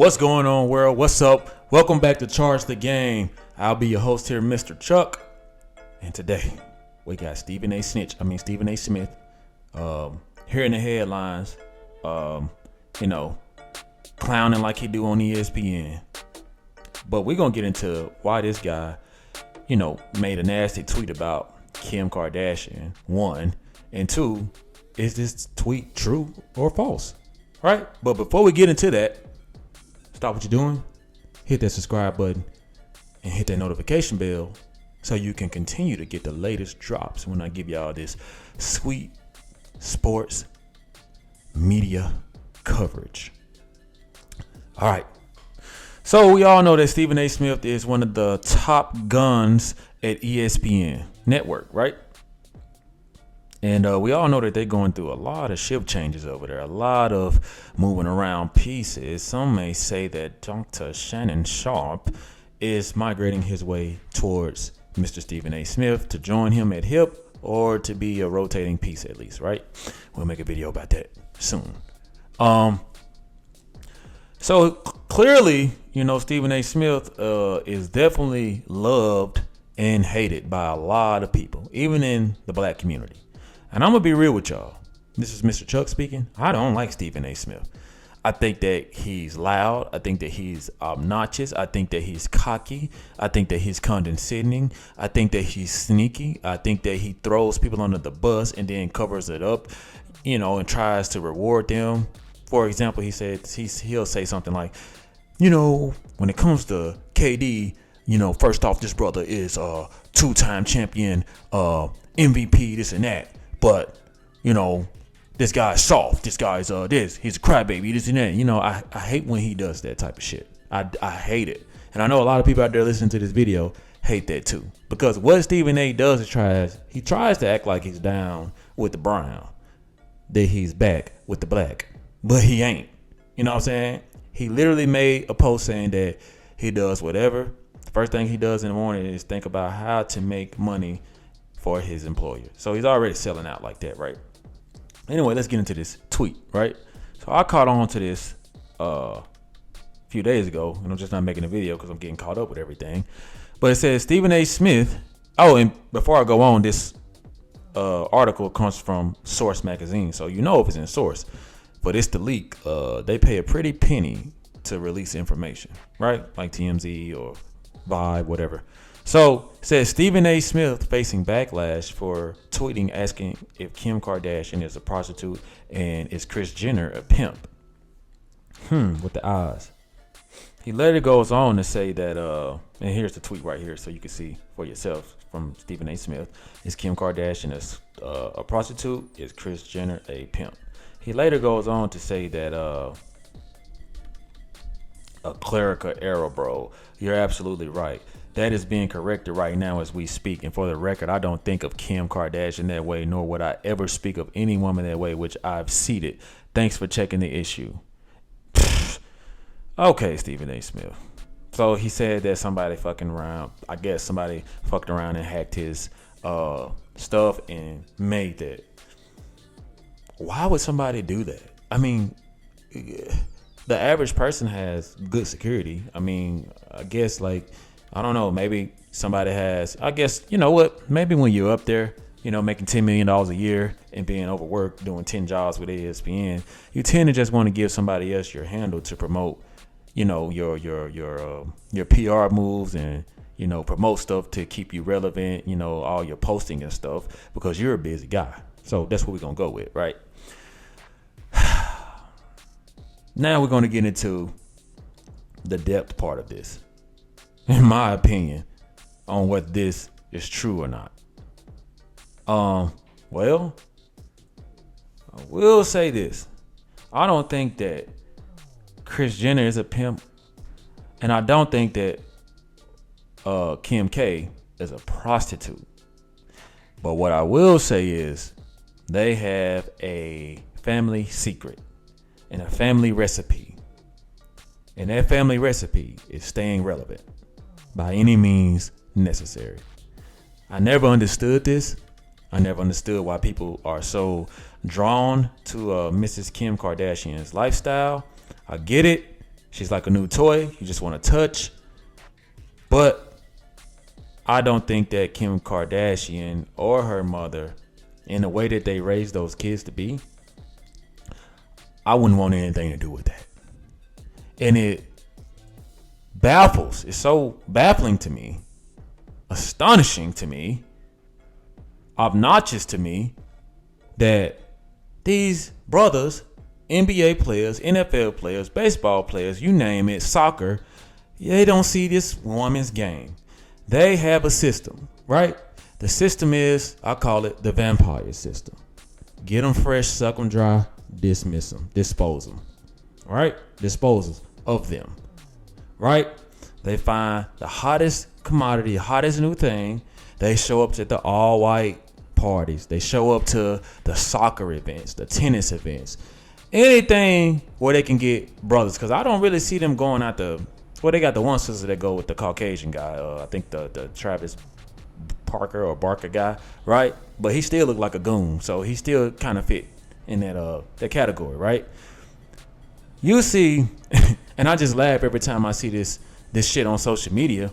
What's going on, world? What's up? Welcome back to Charge the Game. I'll be your host here, Mr. Chuck. And today, we got Stephen A. Smith here in the headlines, clowning like he do on ESPN. But we're going to get into why this guy, made a nasty tweet about Kim Kardashian, one. And two, is this tweet true or false? Right? But before we get into that, stop what you're doing, hit that subscribe button, and hit that notification bell so you can continue to get the latest drops when I give y'all this sweet sports media coverage. All right. So we all know that Stephen A. Smith is one of the top guns at ESPN network, right? And we all know that they're going through a lot of shift changes over there, a lot of moving around pieces. Some may say that Dr. Shannon Sharp is migrating his way towards Mr. Stephen A. Smith to join him at hip or to be a rotating piece at least, right? We'll make a video about that soon. So clearly, Stephen A. Smith is definitely loved and hated by a lot of people, even in the black community. And I'm going to be real with y'all. This is Mr. Chuck speaking. I don't like Stephen A. Smith. I think that he's loud. I think that he's obnoxious. I think that he's cocky. I think that he's condescending. I think that he's sneaky. I think that he throws people under the bus and then covers it up, and tries to reward them. For example, he'll say something like, when it comes to KD, first off, this brother is a two-time champion, MVP, this and that. But, this guy's soft. This guy's he's a crybaby, this and that. I hate when he does that type of shit. I hate it. And I know a lot of people out there listening to this video hate that too. Because what Stephen A. does is he tries to act like he's down with the brown, that he's back with the black. But he ain't. You know what I'm saying? He literally made a post saying that he does whatever. The first thing he does in the morning is think about how to make money for his employer. So he's already selling out like that, right? Anyway, let's get into this tweet, right? So I caught on to this a few days ago, and I'm just not making a video because I'm getting caught up with everything. But it says Stephen A. Smith. Oh, and before I go on, this article comes from Source magazine, so if it's in Source. But it's the leak. They pay a pretty penny to release information, right? Like TMZ or Vibe, whatever. So it says Stephen A. Smith facing backlash for tweeting asking if Kim Kardashian is a prostitute and is Kris Jenner a pimp. With the eyes. He later goes on to say that, and here's the tweet right here so you can see for yourself from Stephen A. Smith. Is Kim Kardashian a prostitute? Is Kris Jenner a pimp? He later goes on to say that a clerical error, bro. You're absolutely right. That is being corrected right now as we speak. And for the record, I don't think of Kim Kardashian that way, nor would I ever speak of any woman that way, which I've ceded. Thanks for checking the issue. Okay, Stephen A. Smith. So he said that somebody fucking around. I guess somebody fucked around and hacked his stuff and made that. Why would somebody do that? I mean, the average person has good security. I mean, I guess I don't know, maybe somebody has, I guess, maybe when you're up there, making $10 million a year and being overworked, doing 10 jobs with ESPN, you tend to just want to give somebody else your handle to promote, your PR moves and, promote stuff to keep you relevant, all your posting and stuff because you're a busy guy. So that's what we're going to go with, right? Now we're going to get into the depth part of this, in my opinion, on whether this is true or not. Well, I will say this. I don't think that Kris Jenner is a pimp, and I don't think that Kim K is a prostitute. But what I will say is they have a family secret and a family recipe. And that family recipe is staying relevant by any means necessary. I never understood this. I never understood why people are so drawn to Mrs. Kim Kardashian's lifestyle. I get it. She's like a new toy. You just want to touch. But I don't think that Kim Kardashian or her mother, in the way that they raised those kids to be, I wouldn't want anything to do with that. And it baffles. It's so baffling to me, astonishing to me, obnoxious to me that these brothers, NBA players, NFL players, baseball players, you name it, soccer, they don't see this woman's game. They have a system, right? The system is, I call it the vampire system. Get them fresh, suck them dry, dismiss them, dispose them, right? Dispose of them, right? They find the hottest commodity, hottest new thing. They show up at the all-white parties. They show up to the soccer events, the tennis events, anything where they can get brothers. Because I don't really see them going out the. Well, they got the one sister that go with the Caucasian guy. I think the Travis Parker or Barker guy, right? But he still looked like a goon, so he still kind of fit in that category, right? You see, and I just laugh every time I see this shit on social media,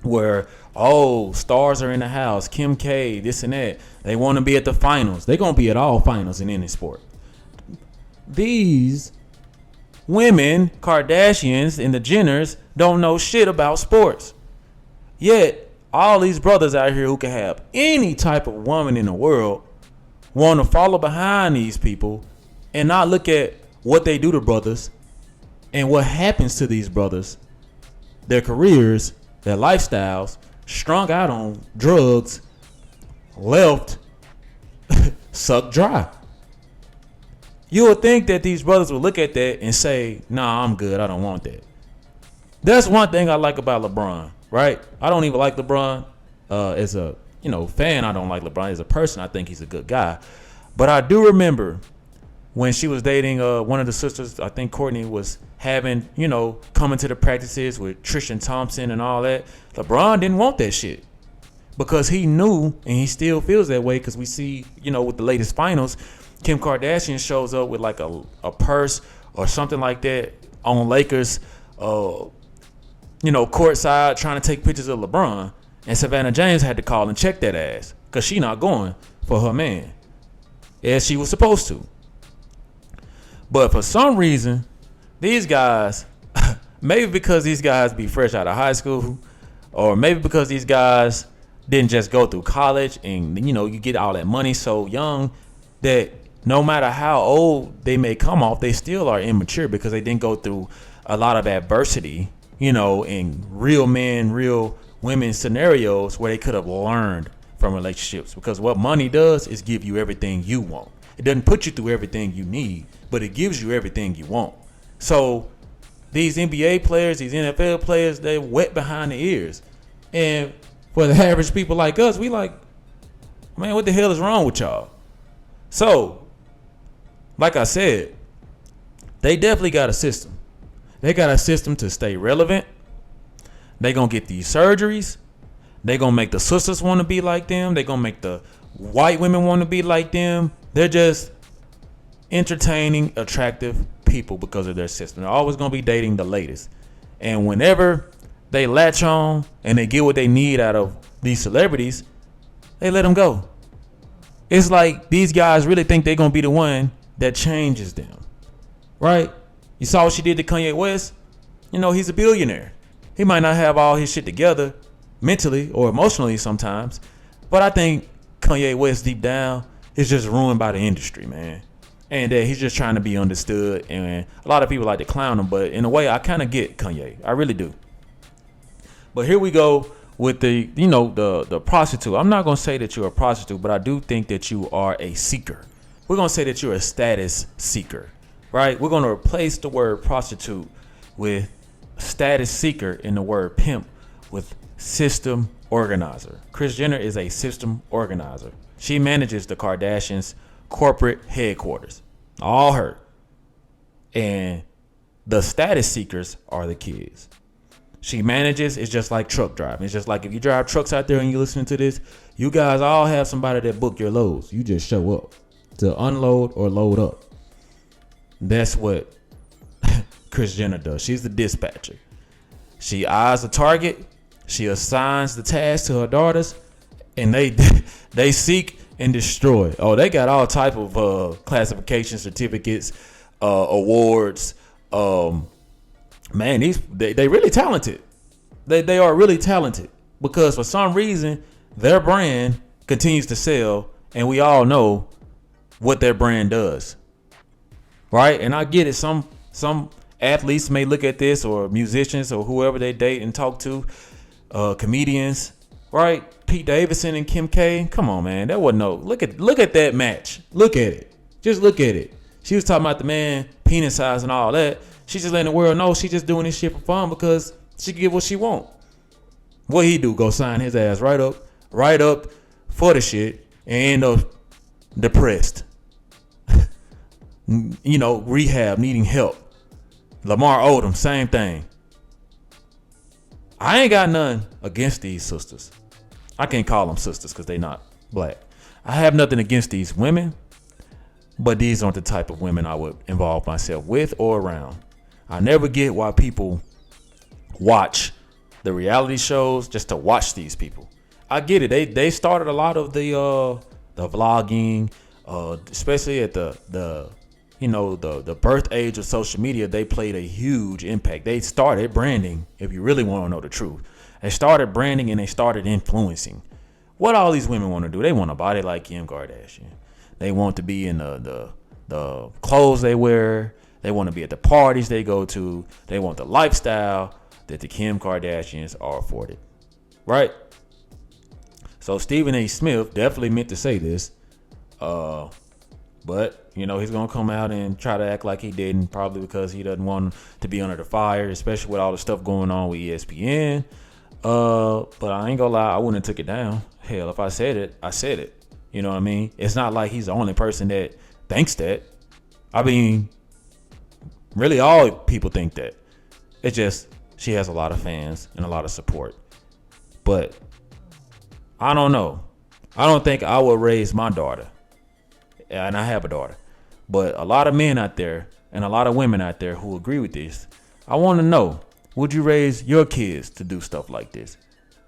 where stars are in the house, Kim K, this and that. They want to be at the finals. They're gonna be at all finals in any sport. These women, Kardashians and the Jenners, don't know shit about sports. Yet, all these brothers out here who can have any type of woman in the world want to follow behind these people and not look at what they do to brothers and what happens to these brothers, their careers, their lifestyles, strung out on drugs, left sucked dry. You would think that these brothers would look at that and say, nah, I'm good. I don't want that. That's one thing I like about LeBron, right? I don't even like LeBron as a fan. I don't like LeBron as a person. I think he's a good guy. But I do remember when she was dating one of the sisters, I think Courtney, was having, coming to the practices with Tristan Thompson and all that. LeBron didn't want that shit because he knew, and he still feels that way, because we see, with the latest finals, Kim Kardashian shows up with like a purse or something like that on Lakers, courtside trying to take pictures of LeBron. And Savannah James had to call and check that ass because she not going for her man as she was supposed to. But for some reason, these guys, maybe because these guys be fresh out of high school, or maybe because these guys didn't just go through college and, you get all that money so young that no matter how old they may come off, they still are immature because they didn't go through a lot of adversity, in real men, real women scenarios where they could have learned from relationships. Because what money does is give you everything you want. It doesn't put you through everything you need, but it gives you everything you want. So these NBA players, these NFL players, they're wet behind the ears. And for the average people like us, we like, man, what the hell is wrong with y'all? So, like I said, they definitely got a system. They got a system to stay relevant. They gonna get these surgeries. They gonna make the sisters want to be like them. They gonna make the white women want to be like them. They're just entertaining, attractive people because of their system. They're always gonna be dating the latest. And whenever they latch on and they get what they need out of these celebrities, they let them go. It's like these guys really think they're gonna be the one that changes them, right? You saw what she did to Kanye West. He's a billionaire. He might not have all his shit together mentally or emotionally sometimes, but I think Kanye West deep down is just ruined by the industry, man. And he's just trying to be understood. And a lot of people like to clown him, but in a way, I kind of get Kanye. I really do. But here we go with the prostitute. I'm not gonna say that you're a prostitute, but I do think that you are a seeker. We're gonna say that you're a status seeker, right? We're gonna replace the word prostitute with status seeker in the word pimp with system organizer. Kris Jenner is a system organizer. She manages the Kardashians' corporate headquarters, all her. And the status seekers are the kids. She manages. It's just like truck driving. It's just like if you drive trucks out there and you listening to this, you guys all have somebody that book your loads. You just show up to unload or load up. That's what Kris Jenner does. She's the dispatcher. She eyes the target. She assigns the task to her daughters, and they seek and destroy. Oh, they got all type of classification certificates, awards. Man, they really talented. They are really talented because for some reason their brand continues to sell, and we all know what their brand does, right? And I get it. Some athletes may look at this, or musicians, or whoever they date and talk to, comedians, right? Pete Davidson and Kim K. Come on, man, that wasn't no. Look at that match. Look at it. Just look at it. She was talking about the man penis size and all that. She just letting the world know she just doing this shit for fun because she can get what she want. What he do? Go sign his ass right up for the shit and end up depressed. Rehab, needing help. Lamar Odom, same thing. I ain't got nothing against these sisters. I can't call them sisters because they not black. I have nothing against these women, but these aren't the type of women I would involve myself with or around. I never get why people watch the reality shows just to watch these people. I get it. They started a lot of the vlogging, especially at the birth age of social media. They played a huge impact. They started branding, if you really want to know the truth. They started branding and they started influencing. What all these women want to do? They want a body like Kim Kardashian. They want to be in the clothes they wear. They want to be at the parties they go to. They want the lifestyle that the Kim Kardashians are afforded. Right? So Stephen A. Smith definitely meant to say this. But, he's going to come out and try to act like he didn't, probably because he doesn't want to be under the fire, especially with all the stuff going on with ESPN. But I ain't going to lie, I wouldn't have took it down. Hell, if I said it, I said it. You know what I mean? It's not like he's the only person that thinks that. I mean, really all people think that. It's just she has a lot of fans and a lot of support. But I don't know. I don't think I would raise my daughter. And I have a daughter. But a lot of men out there and a lot of women out there who agree with this, I want to know, would you raise your kids to do stuff like this?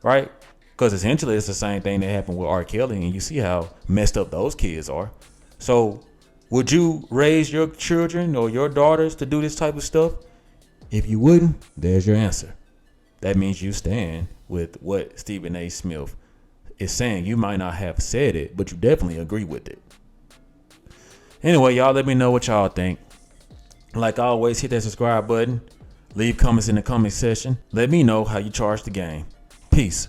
Right? Because essentially it's the same thing that happened with R. Kelly, and you see how messed up those kids are. So would you raise your children or your daughters to do this type of stuff? If you wouldn't, there's your answer. That means you stand with what Stephen A. Smith is saying. You might not have said it, but you definitely agree with it. Anyway, y'all, let me know what y'all think. Like always, hit that subscribe button. Leave comments in the comment section. Let me know how you charge the game. Peace.